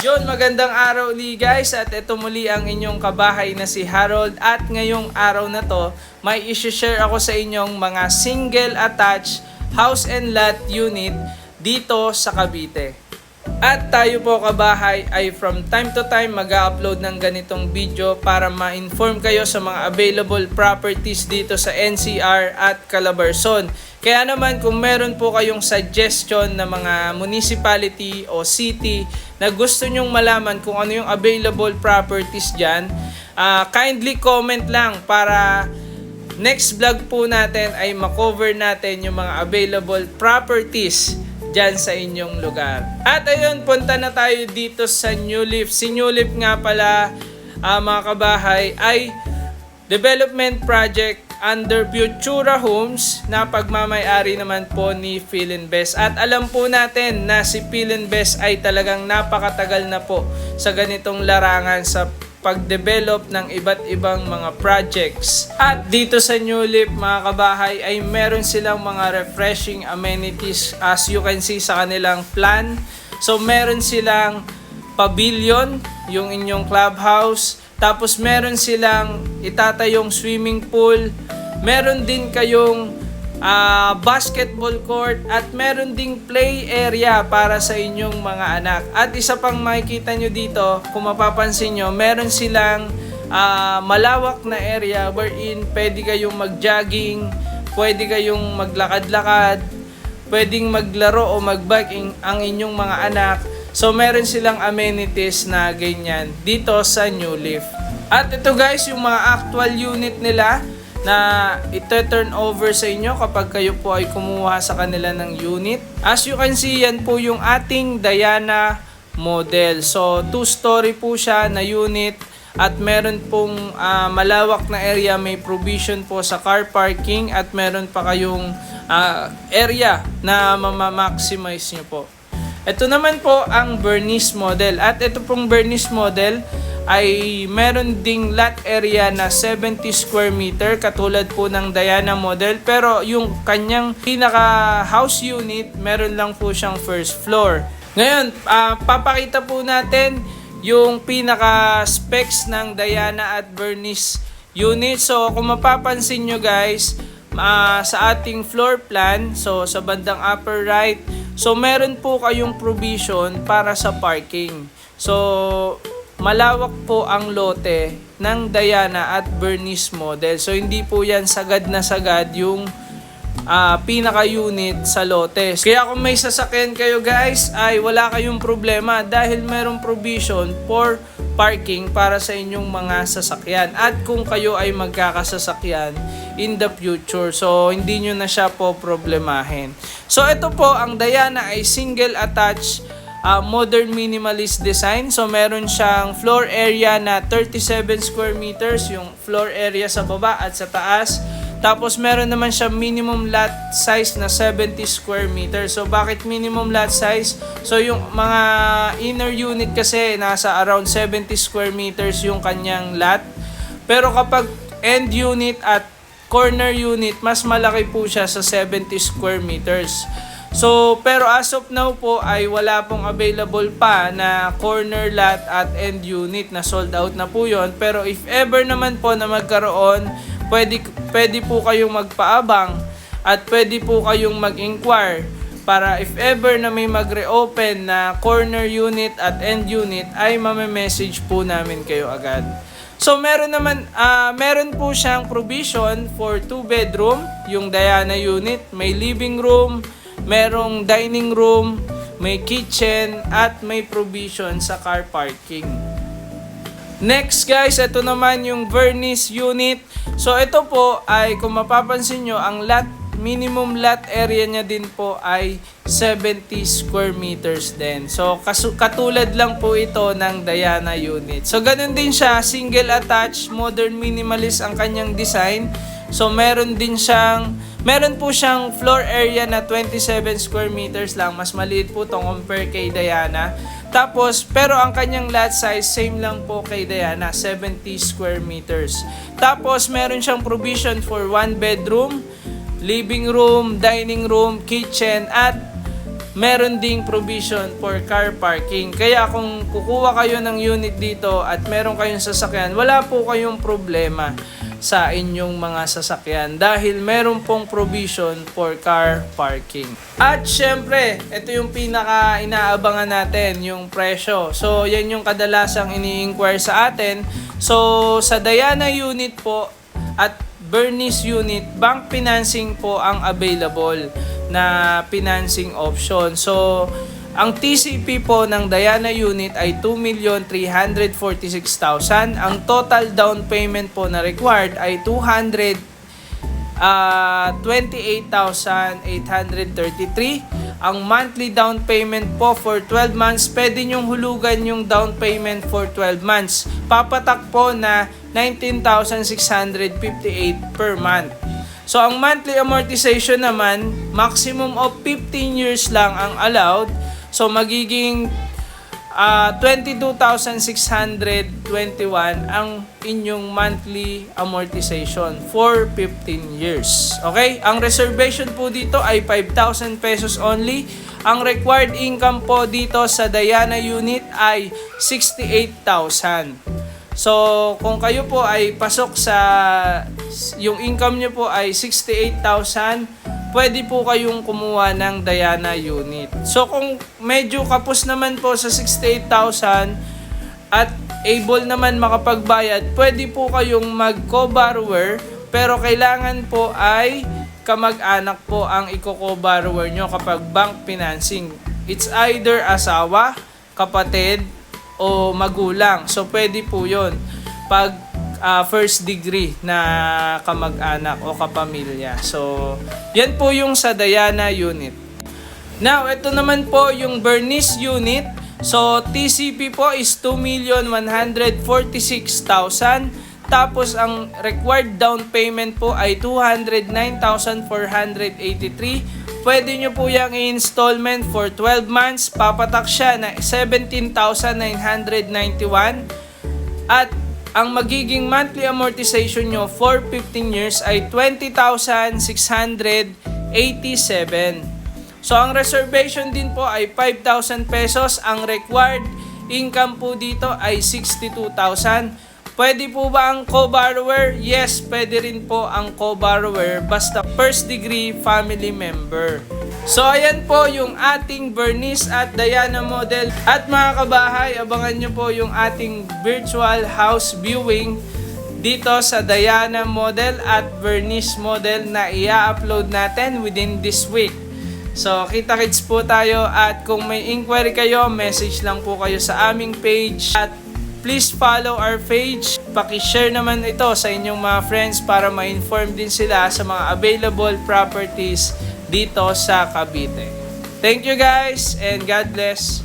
Yun, magandang araw ulit guys, at ito muli ang inyong kabahay na si Harold, at ngayong araw na to may i-share ako sa inyong mga single attached house and lot unit dito sa Cavite. At tayo po kabahay ay from time to time mag-upload ng ganitong video para ma-inform kayo sa mga available properties dito sa NCR at Calabarzon. Kaya naman kung meron po kayong suggestion na mga municipality o city na gusto nyong malaman kung ano yung available properties dyan, kindly comment lang para next vlog po natin ay makover natin yung mga available properties dyan sa inyong lugar. At ayun, punta na tayo dito sa New Leaf. Si New Leaf nga pala, mga kabahay, ay development project under Futura Homes na pagmamay-ari naman po ni Philinvest. At alam po natin na si Philinvest ay talagang napakatagal na po sa ganitong larangan sa pag-develop ng iba't ibang mga projects. At dito sa New Leaf mga kabahay ay meron silang mga refreshing amenities as you can see sa kanilang plan. So meron silang pavilion, yung inyong clubhouse, tapos meron silang itatayong swimming pool, meron din kayong basketball court, at meron ding play area para sa inyong mga anak. At isa pang makikita nyo dito, kung mapapansin nyo, meron silang malawak na area wherein pwede kayong mag-jogging, pwede kayong maglakad-lakad, pwedeng maglaro o mag-bike ang inyong mga anak. So meron silang amenities na ganyan dito sa New Leaf. At ito guys, yung mga actual unit nila na ito-turn over sa inyo kapag kayo po ay kumuha sa kanila ng unit. As you can see, yan po yung ating Diana model. So 2-story po siya na unit at meron pong malawak na area, may provision po sa car parking, at meron pa kayong area na ma-maximize nyo po. Ito naman po ang Bernice model, at ito pong Bernice model ay meron ding lot area na 70 square meter katulad po ng Diana model, pero yung kanyang pinaka house unit meron lang po siyang first floor. Ngayon, papakita po natin yung pinaka specs ng Diana at Bernice unit. So kung mapapansin nyo guys, sa ating floor plan, so sa bandang upper right, so meron po kayong provision para sa parking. So malawak po ang lote ng Diana at Bernice model. So hindi po yan sagad na sagad yung pinaka-unit sa lote. Kaya kung may sasakyan kayo guys, ay wala kayong problema dahil merong provision for parking para sa inyong mga sasakyan. At kung kayo ay magkakasasakyan in the future, so hindi nyo na siya po problemahin. So ito po, ang Diana ay single attached modern minimalist design. So meron siyang floor area na 37 square meters, yung floor area sa baba at sa taas. Tapos meron naman siya minimum lot size na 70 square meters. So bakit minimum lot size? So yung mga inner unit kasi nasa around 70 square meters yung kanyang lot. Pero kapag end unit at corner unit, mas malaki po siya sa 70 square meters. So, pero as of now po ay wala pong available pa na corner lot at end unit, na sold out na po yon. Pero if ever naman po na magkaroon, pwede po kayong magpaabang at pwede po kayong mag-inquire para if ever na may mag-reopen na corner unit at end unit ay message po namin kayo agad. So meron po siyang provision for 2 bedroom, yung Diana unit, may living room, merong dining room, may kitchen, at may provision sa car parking. Next guys, ito naman yung Bernice unit. So ito po ay kung mapapansin nyo, ang minimum lot area niya din po ay 70 square meters din. So katulad lang po ito ng Diana unit. So ganun din siya, single attached, modern minimalist ang kanyang design. So meron po siyang floor area na 27 square meters lang. Mas maliit po itong compare kay Diana. Tapos, pero ang kanyang lot size, same lang po kay Diana, 70 square meters. Tapos, meron siyang provision for 1 bedroom, living room, dining room, kitchen, at meron ding provision for car parking. Kaya kung kukuha kayo ng unit dito at meron kayong sasakyan, wala po kayong problema sa inyong mga sasakyan dahil meron pong provision for car parking. At syempre, ito yung pinaka inaabangan natin, yung presyo. So, yan yung kadalasang ini-inquire sa atin. So, sa Diana unit po at Bernice unit, bank financing po ang available na financing option. So, ang TCP po ng Diana unit ay 2,346,000. Ang total down payment po na required ay 228,833. Ang monthly down payment po for 12 months, pwede nyong hulugan yung down payment for 12 months. Papatak po na 19,658 per month. So, ang monthly amortization naman, maximum of 15 years lang ang allowed. So, magiging 22,621 ang inyong monthly amortization for 15 years. Okay? Ang reservation po dito ay 5,000 pesos only. Ang required income po dito sa Diana unit ay 68,000. So, kung kayo po ay pasok sa, yung income nyo po ay 68,000, pwede po kayong kumuha ng Diana unit. So, kung medyo kapos naman po sa 68,000 at able naman makapagbayad, pwede po kayong mag-co-borrower, pero kailangan po ay kamag-anak po ang i-co-borrower nyo kapag bank financing. It's either asawa, kapatid, o magulang. So, pwede po yun pag first degree na kamag-anak o kapamilya. So, yan po yung sa Diana unit. Now, ito naman po yung Bernice unit. So, TCP po is 2,146,000. Tapos, ang required down payment po ay 209,483. Pwede nyo po yung installment for 12 months. Papatak siya na 17,991. At ang magiging monthly amortization nyo for 15 years ay 20,687. So, ang reservation din po ay 5,000 pesos. Ang required income po dito ay 62,000. Pwede po ba ang co-borrower? Yes, pwede rin po ang co-borrower basta first degree family member. So, ayan po yung ating Bernice at Diana model. At mga kabahay, abangan nyo po yung ating virtual house viewing dito sa Diana model at Bernice model na i-upload natin within this week. So, kita-kits po tayo at kung may inquiry kayo, message lang po kayo sa aming page. At please follow our page. Paki-share naman ito sa inyong mga friends para ma-inform din sila sa mga available properties dito sa Cavite. Thank you guys and God bless.